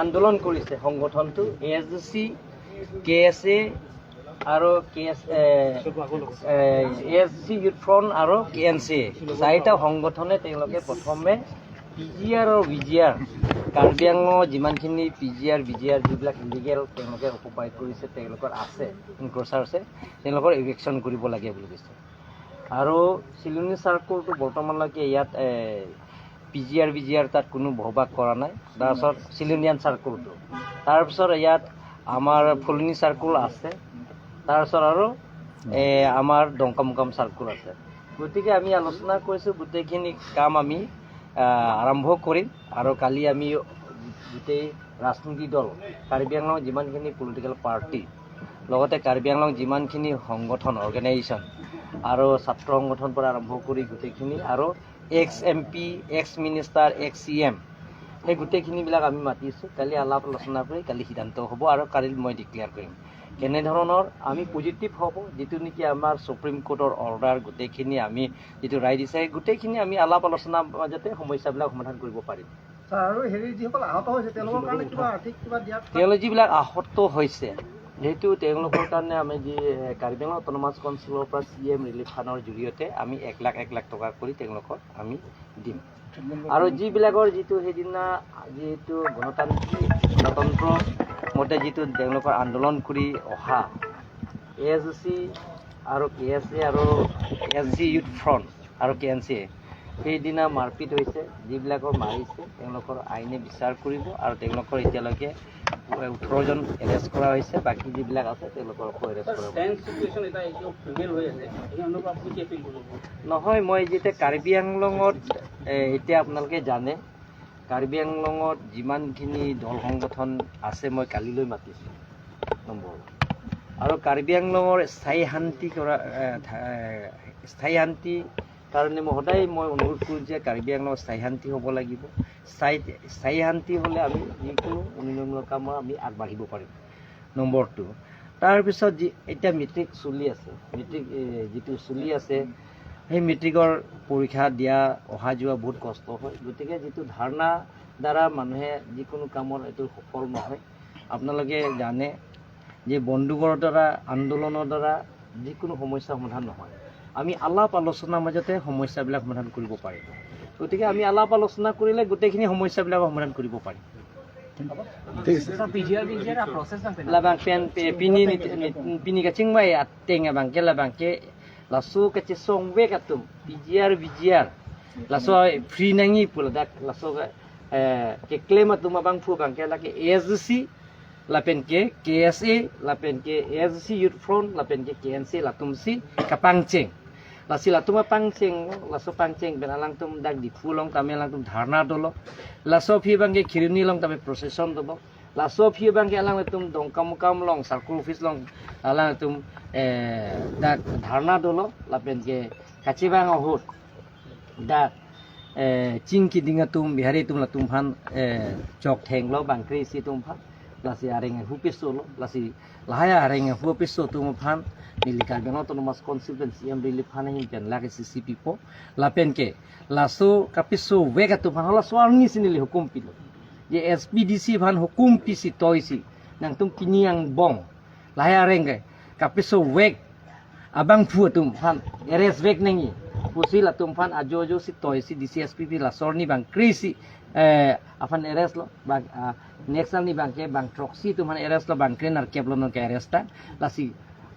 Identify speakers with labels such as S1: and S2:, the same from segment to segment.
S1: আন্দোলন কৰিছে সংগঠনটো ASDC, KSA আৰু ASDC ইউথ ফ্ৰণ্ট আৰু KNCA চাৰিটা সংগঠনে তেওঁলোকে প্ৰথমে PGR আৰু VGR কাৰ্বি আংলঙৰ যিমানখিনি PGR VGR যিবিলাক ইলিগেল তেওঁলোকে অকুপাই কৰিছে তেওঁলোকৰ আছে ইনক্ৰচাৰ আছে তেওঁলোকৰ ইভেকশ্যন কৰিব লাগে বুলি কৈছে আৰু চিলনি চাৰ্কলটো বৰ্তমানলৈকে ইয়াত PGR VGR তাত কোনো বহবাস কৰা নাই তাৰপিছত চিলনিয়ান চাৰ্কলটো তাৰপিছত ইয়াত আমাৰ ফুলনি চাৰ্কল আছে তাৰপিছত আৰু আমাৰ ডংকামুকাম চাৰ্কল আছে গতিকে আমি আলোচনা কৰিছোঁ গোটেইখিনি কাম আমি আৰম্ভ কৰিম আৰু কালি আমি গোটেই ৰাজনীতি দল কাৰ্বি আংলং যিমানখিনি পলিটিকেল পাৰ্টি লগতে কাৰ্বি আংলং যিমানখিনি সংগঠন অৰ্গেনাইজেশ্যন আৰু ছাত্ৰ সংগঠনৰ পৰা আৰম্ভ কৰি গোটেইখিনি আৰু ex-MP, ex-minister, ex-CM সেই গোটেইখিনিবিলাক আমি মাতিছোঁ কালি আলাপ আলোচনা কৰি কালি সিদ্ধান্ত হ'ব আৰু কালি মই ডিক্লেয়াৰ কৰিম কেনেধৰণৰ আমি পজিটিভ হ'ব যিটো নেকি আমাৰ সুপ্ৰিম কোৰ্টৰ অৰ্ডাৰ গোটেইখিনি আমি যিটো ৰায় দিছে গোটেইখিনি আমি আলাপ আলোচনাৰ মাজতে সমস্যাবিলাক সমাধান কৰিব পাৰিম
S2: আৰু হেৰি যিসকল আহত হৈছে তেওঁলোকৰ কাৰণে কিবা আৰ্থিক কিবা দিয়া
S1: তেওঁলোক যিবিলাক আহত হৈছে যেহেতু তেওঁলোকৰ কাৰণে আমি যি কাৰ্বি আংলং অট'নমাছ কাউন্সিলৰ পৰা CM ৰিলিফ ফাণ্ডৰ জৰিয়তে আমি 1 লাখ টকা কৰি তেওঁলোকক আমি দিম আৰু যিবিলাকৰ যিটো সেইদিনা যিটো গণতন্ত্ৰ মতে যিটো তেওঁলোকৰ আন্দোলন কৰি অহা ASDC আৰু KSA আৰু SC ইউথ ফ্ৰণ্ট আৰু KNCA সেইদিনা মাৰপিট হৈছে যিবিলাকৰ মাৰিছে তেওঁলোকৰ আইনে বিচাৰ কৰিব আৰু তেওঁলোকৰ এতিয়ালৈকে 18 জন এৰেষ্ট কৰা হৈছে বাকী যিবিলাক আছে তেওঁলোককো এৰেষ্ট কৰা নহয় মই যেতিয়া কাৰ্বি আংলঙত এতিয়া আপোনালোকে জানে কাৰ্বি আংলঙত যিমানখিনি দল সংগঠন আছে মই কালিলৈ মাতিছোঁ নম্বৰ আৰু কাৰ্বি আংলঙৰ স্থায়ী শান্তি কাৰণে মই সদায় অনুৰোধ কৰোঁ যে কাৰ্বি আংলঙৰ স্থায়ী শান্তি হ'ব লাগিব স্থায়ী শান্তি হ'লে আমি যিকোনো উন্নয়নমূলক কামৰ আমি আগবাঢ়িব পাৰিম নম্বৰ 2 তাৰপিছত এতিয়া মেট্ৰিক চলি আছে যিটো চলি আছে সেই মেট্ৰিকৰ পৰীক্ষা দিয়া অহা যোৱা বহুত কষ্ট হয় গতিকে যিটো ধাৰণা দ্বাৰা মানুহে যিকোনো কামৰ এইটো সফল নহয় আপোনালোকে জানে যে বন্দুকৰ দ্বাৰা আন্দোলনৰ দ্বাৰা যিকোনো সমস্যা সমাধান নহয় আমি আলাপ আলোচনাৰ মাজতে সমস্যাবিলাক সমাধান কৰিব পাৰিম গতিকে আমি আলাপ আলোচনা কৰিলে গোটেইখিনি সমস্যাবিলাক সমাধান কৰিব পাৰিম labang pini kacing mai ateng abangke labangke lasu kaci songwe katum VGR lasu free nangi pula dak lasu ke claim atum abang fu bangke laki ASDC lapen ke KSA lapen ke ASDC youth front lapen ke KNC latum si kapangceng lasi latuma pangceng laso pangceng benalang tum dak di fulong tamelang tum dharna dolo laso phi bangke khiruni long tame procession dobo laso phi bangke alang tum dongkam long circle office long alang tum dak dharna dolo lapen ke kachibang ohut dak chingki dinga tum bihari tum latum phan chok theng lo bangkri si tum phan lasi areng hupiso lo lasi lahaya areng hupiso tum phan Nili Karbang Autonomous Constituency yang Relief Hanin dan lagi CCP po lapen ke laso kapiso wega tu pan hola soalni sinili hukum pilo je SPDC pan hukum pisi toisi nang tum kiniang bong lahaya rengge kapiso weg abang fu tum pan eres weg nengi pusi la tum pan ajojo si toisi DCSPP la sorni bang krisi afan eres lo bang next ni bang ke bang troksi tum pan eres lo bang krenar keblo no ke eresta lasi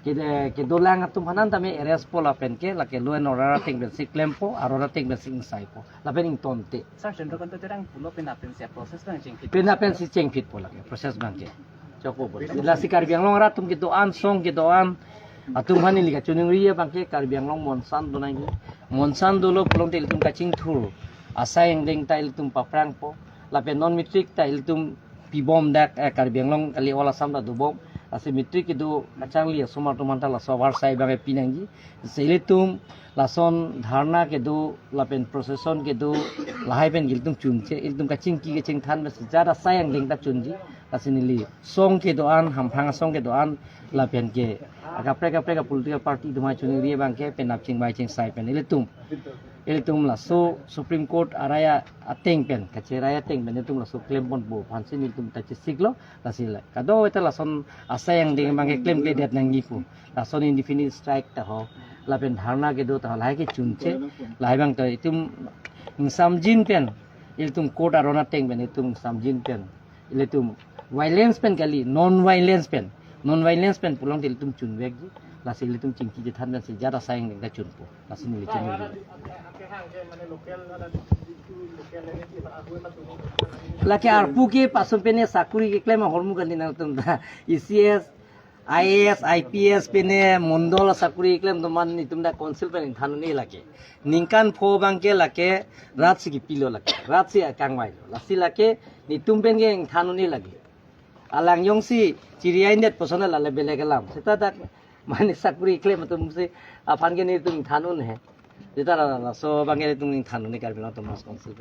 S1: ke dolang atum hanan tame eres po lapen ke la ke luen orara ting ben sik lempo arora ting ben sing sai po lapen ing tonte
S3: sir cendro kan terang pulo penapen sia proses bang cengkit
S1: penapen si cengkit po la ke proses bangke coko po la si Karbang Anglong ratum ke doan song ke doan atum hani liga chuning ria bangke Karbang Anglong monsan donai monsan dolo pulong tel tum kacing thur asa yang deng tail tum paprang po lapen non matric tail tum pibom dak Karbang Anglong kali ola samda do bom asi mitrik itu kacang liya sumar tumanta la sawar sai bagai pinangi seletum lason dharna ke do lapen procession ke do lahai pen giltum chunche iltum kacing ki kacing than mes jara sayang lingta chunji asinili song ke doan hamphanga song ke doan lapen ke kapre political party dumai chuni rie bangke penap ching bai ching sai pen iletum tum la so Supreme Court araya ateng pen kache raya teng pen tum la so claim pon bo pansin tum ta siglo la sila kado eta la son asayang ding mang claim ke det nang gipu la son indefinite strike ta ho la pen dharna ke do ta la ke chunche la bang ta tum samjin pen tum court arona teng pen tum samjin pen tum violence pen kali non violence pen pulang til tum chun vek ji la sila tum chingki je than se jara sayang ding da chun po la sin li chun laki arpu ke pasun pene sakuri ke claim hormu gandi na tum da ECS IAS IPS pene mondol sakuri claim to man ni tum da council pen thanu ni lake ningkan pho bang ke lake rat si ki pilo lake rat si kangwai la si lake ni tum pen ke thanu ni lake alang yong si ciriain det posona la lebele galam seta dak mane sakuri claim tum se afan ke ni tum thanu ne jeta la so bang ke tum thanu ni karbi na tum mas council